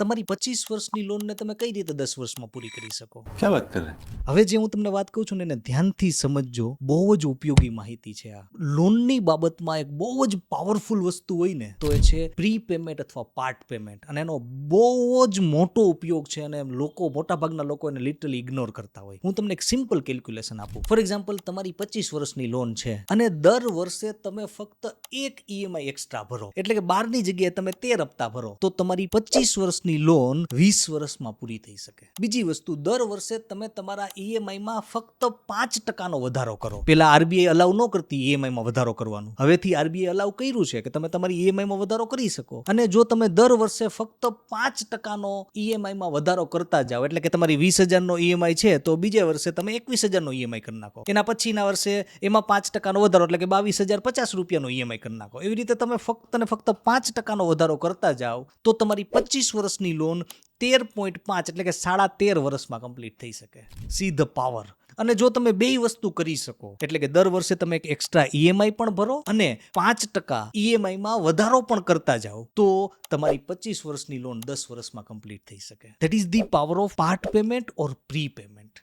તમારી 25 વર્ષની લોનને તમે કઈ રીતે 10 વર્ષમાં પૂરી કરી શકો? क्या बात कर रहे हैं? હવે જે હું તમને વાત કહું છું ને એને ધ્યાનથી સમજજો. બહુ જ ઉપયોગી માહિતી છે આ. લોનની બાબતમાં એક બહુ જ પાવરફુલ વસ્તુ હોય ને તો એ છે પ્રી પેમેન્ટ અથવા પાર્ટ પેમેન્ટ, અને એનો બહુ જ મોટો ઉપયોગ છે અને મોટાભાગના લોકો એને લિટરલી ઇગ્નોર કરતા હોય. હું તમને એક સિમ્પલ કેલ્ક્યુલેશન આપું. ફોર એક્ઝામ્પલ, તમારી 25 વર્ષની લોન છે અને દર વર્ષે તમે ફક્ત એક ઈએમઆઈ એક્સ્ટ્રા ભરો, એટલે કે 12ની જગ્યાએ તમે 13 હપ્તા ભરો, તો તમારી 25 વર્ષની લોન 20 વર્ષમાં પૂરી થઈ શકે. બીજી વસ્તુ, દર વર્ષે તમે તમારા ઈએમઆઈમાં ફક્ત 5% વધારો કરો. પેલા આરબીઆઈ અલાઉ ન કરતી ઈએમઆઈમાં વધારો કરવાનું. હવેથી આરબીઆઈ અલાઉ કર્યું છે કે તમે તમારી ઈએમઆઈમાં વધારો કરી શકો. અને જો તમે દર વર્ષે ફક્ત 5%નો ઈએમઆઈમાં વધારો કરતા જાઓ, એટલે કે તમારી 20,000નો ઈએમઆઈ છે તો બીજા વર્ષે તમે 21,000નો ઈએમઆઈ કરી નાખો. એના પછીના વર્ષે એમાં 5%નો વધારો, એટલે કે 22,050 રૂપિયાનો ઈએમઆઈ કરી નાખો. એવી રીતે તમે ફક્ત ને ફક્ત 5%નો વધારો કરતા જાઓ તો તમારી 25 વર્ષની લોન 13.5 એટલે કે 13.5 વર્ષમાં કમ્પ્લીટ થઈ શકે. See the power. અને જો તમે બે વસ્તુ કરી શકો, એટલે કે દર વર્ષે તમે એક એક્સ્ટ્રા ઈએમઆઈ પણ ભરો અને 5% ઈએમઆઈમાં વધારો પણ કરતા જાઓ, તો તમારી 25 વર્ષની લોન 10 વર્ષમાં કમ્પ્લીટ થઈ શકે. That is the power of part payment or pre payment.